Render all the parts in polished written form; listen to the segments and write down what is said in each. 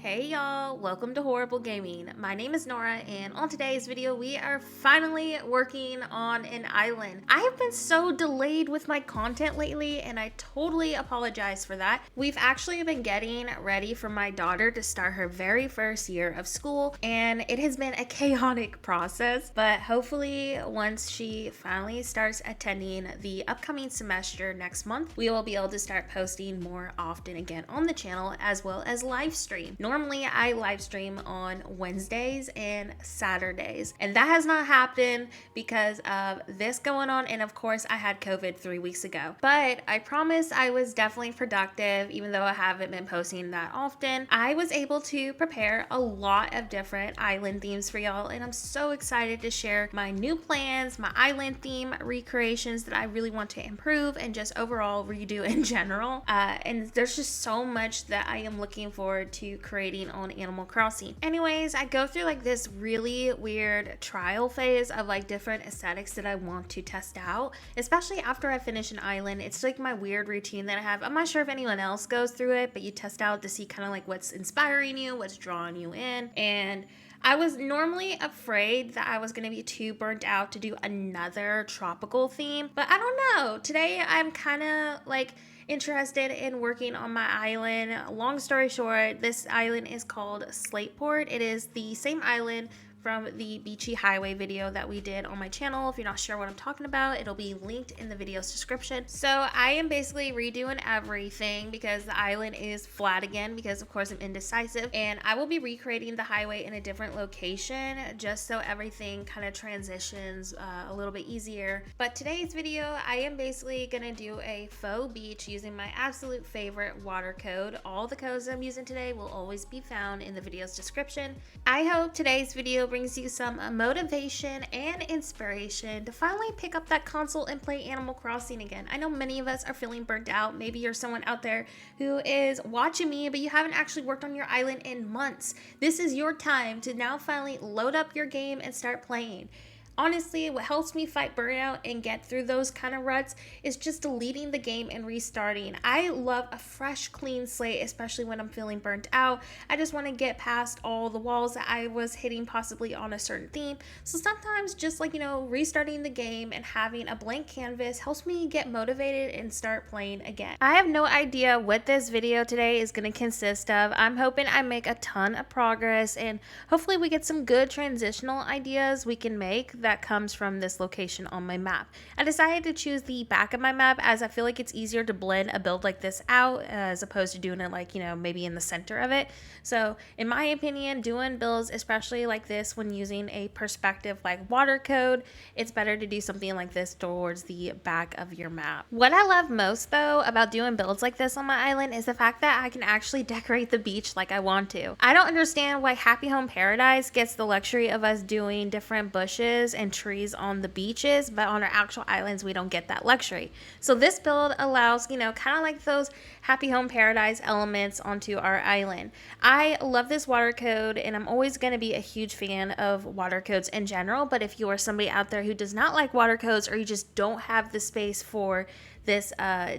Hey y'all, welcome to Horrible Gaming. My name is Nora, and on today's video we are finally working on an island. I have been so delayed with my content lately and I totally apologize for that. We've actually been getting ready for my daughter to start her very first year of school, and it has been a chaotic process, but hopefully once she finally starts attending the upcoming semester next month, we will be able to start posting more often again on the channel as well as live stream. Normally I live stream on Wednesdays and Saturdays, and that has not happened because of this going on, and of course I had COVID 3 weeks ago. But I promise I was definitely productive. Even though I haven't been posting that often, I was able to prepare a lot of different island themes for y'all, and I'm so excited to share my new plans, my island theme recreations that I really want to improve and just overall redo in general. And there's just so much that I am looking forward to creating on Animal Crossing. Anyways, I go through like this really weird trial phase of like different aesthetics that I want to test out, especially after I finish an island. It's like my weird routine that I have. I'm not sure if anyone else goes through it, but you test out to see kind of like what's inspiring you, what's drawing you in. And I was normally afraid that I was going to be too burnt out to do another tropical theme, but I don't know. Today I'm kind of like interested in working on my island. Long story short, this island is called Slateport. It is the same island from the Beachy Highway video that we did on my channel. If you're not sure what I'm talking about, it'll be linked in the video's description. So I am basically redoing everything because the island is flat again because of course I'm indecisive, and I will be recreating the highway in a different location just so everything kind of transitions a little bit easier. But today's video, I am basically gonna do a faux beach using my absolute favorite water code. All the codes I'm using today will always be found in the video's description. I hope today's video brings you some motivation and inspiration to finally pick up that console and play Animal Crossing again. I know many of us are feeling burnt out. Maybe you're someone out there who is watching me, but you haven't actually worked on your island in months. This is your time to now finally load up your game and start playing. Honestly, what helps me fight burnout and get through those kind of ruts is just deleting the game and restarting. I love a fresh, clean slate, especially when I'm feeling burnt out. I just want to get past all the walls that I was hitting possibly on a certain theme. So sometimes just like, restarting the game and having a blank canvas helps me get motivated and start playing again. I have no idea what this video today is going to consist of. I'm hoping I make a ton of progress and hopefully we get some good transitional ideas we can make that comes from this location on my map. I decided to choose the back of my map as I feel like it's easier to blend a build like this out as opposed to doing it like, maybe in the center of it. So in my opinion, doing builds, especially like this when using a perspective like water code, it's better to do something like this towards the back of your map. What I love most though about doing builds like this on my island is the fact that I can actually decorate the beach like I want to. I don't understand why Happy Home Paradise gets the luxury of us doing different bushes and trees on the beaches, but on our actual islands we don't get that luxury. So this build allows, kind of like those Happy Home Paradise elements onto our island. I love this water code and I'm always going to be a huge fan of water codes in general, but if you are somebody out there who does not like water codes or you just don't have the space for this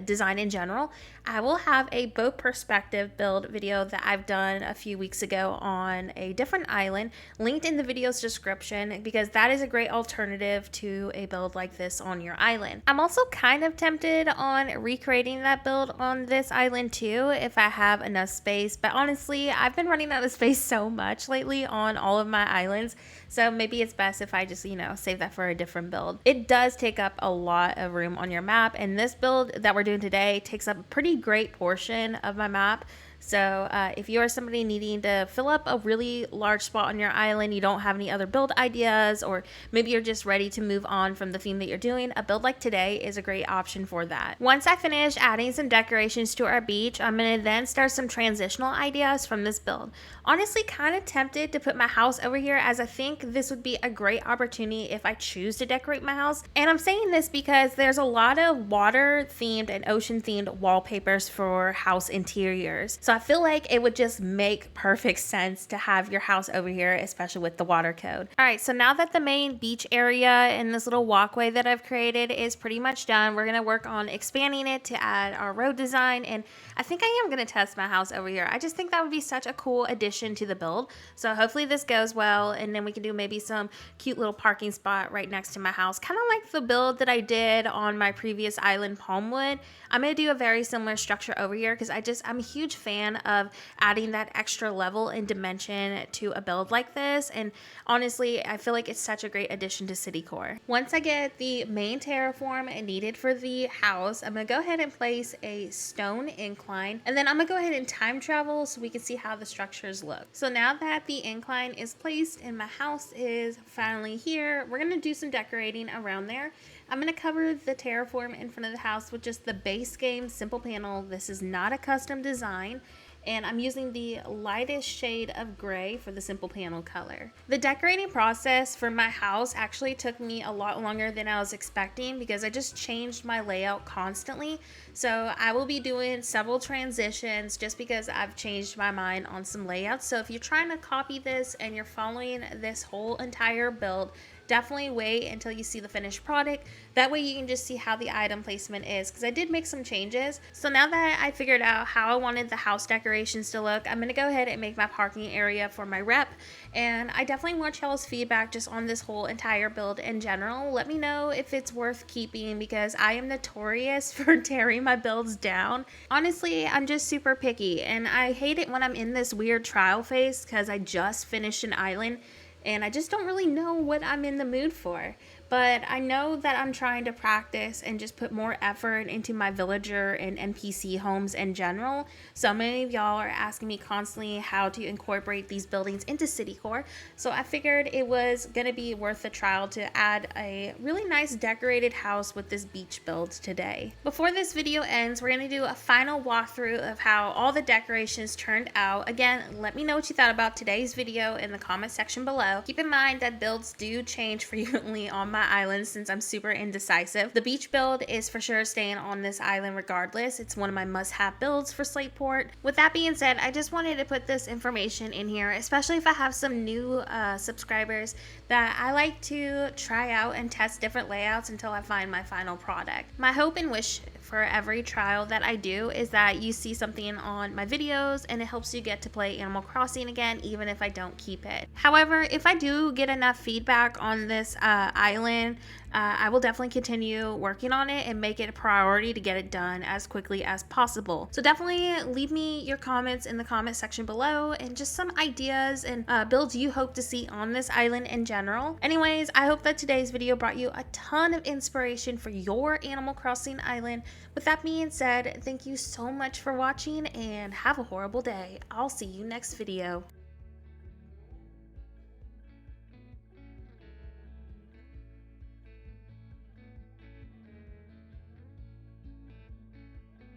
design in general, I will have a boat perspective build video that I've done a few weeks ago on a different island linked in the video's description because that is a great alternative to a build like this on your island. I'm also kind of tempted on recreating that build on this island too if I have enough space, but honestly I've been running out of space so much lately on all of my islands, so maybe it's best if I just save that for a different build. It does take up a lot of room on your map, and this build that we're doing today takes up a pretty great portion of my map. So if you are somebody needing to fill up a really large spot on your island, you don't have any other build ideas, or maybe you're just ready to move on from the theme that you're doing, a build like today is a great option for that. Once I finish adding some decorations to our beach, I'm going to then start some transitional ideas from this build. Honestly, kind of tempted to put my house over here as I think this would be a great opportunity if I choose to decorate my house. And I'm saying this because there's a lot of water themed and ocean themed wallpapers for house interiors. So I feel like it would just make perfect sense to have your house over here, especially with the water code. All right, so now that the main beach area and this little walkway that I've created is pretty much done, we're gonna work on expanding it to add our road design. And I think I am gonna test my house over here. I just think that would be such a cool addition to the build. So hopefully this goes well, and then we can do maybe some cute little parking spot right next to my house, kind of like the build that I did on my previous island, Palmwood. I'm gonna do a very similar structure over here because I'm a huge fan of adding that extra level and dimension to a build like this. And honestly, I feel like it's such a great addition to city core. Once I get the main terraform needed for the house, I'm gonna go ahead and place a stone incline, and then I'm gonna go ahead and time travel so we can see how the structures look. So now that the incline is placed and my house is finally here, we're gonna do some decorating around there. I'm going to cover the terraform in front of the house with just the base game simple panel. This is not a custom design, and I'm using the lightest shade of gray for the simple panel color. The decorating process for my house actually took me a lot longer than I was expecting because I just changed my layout constantly. So I will be doing several transitions just because I've changed my mind on some layouts. So if you're trying to copy this and you're following this whole entire build, definitely wait until you see the finished product. That way you can just see how the item placement is, because I did make some changes. So now that I figured out how I wanted the house decorations to look, I'm going to go ahead and make my parking area for my rep. And I definitely want y'all's feedback just on this whole entire build in general. Let me know if it's worth keeping, because I am notorious for tearing my builds down. Honestly, I'm just super picky, and I hate it when I'm in this weird trial phase because I just finished an island and I just don't really know what I'm in the mood for. But I know that I'm trying to practice and just put more effort into my villager and NPC homes in general. So many of y'all are asking me constantly how to incorporate these buildings into city core. So I figured it was gonna be worth the trial to add a really nice decorated house with this beach build today. Before this video ends, we're gonna do a final walkthrough of how all the decorations turned out. Again, let me know what you thought about today's video in the comment section below. Keep in mind that builds do change frequently on my island since I'm super indecisive. The beach build is for sure staying on this island regardless. It's one of my must-have builds for Slateport. With that being said, I just wanted to put this information in here, especially if I have some new subscribers that I like to try out and test different layouts until I find my final product. My hope and wish for every trial that I do is that you see something on my videos and it helps you get to play Animal Crossing again, even if I don't keep it. However, if I do get enough feedback on this island, I will definitely continue working on it and make it a priority to get it done as quickly as possible. So definitely leave me your comments in the comment section below and just some ideas and builds you hope to see on this island in general. Anyways, I hope that today's video brought you a ton of inspiration for your Animal Crossing island. With that being said, thank you so much for watching and have a horrible day. I'll see you next video.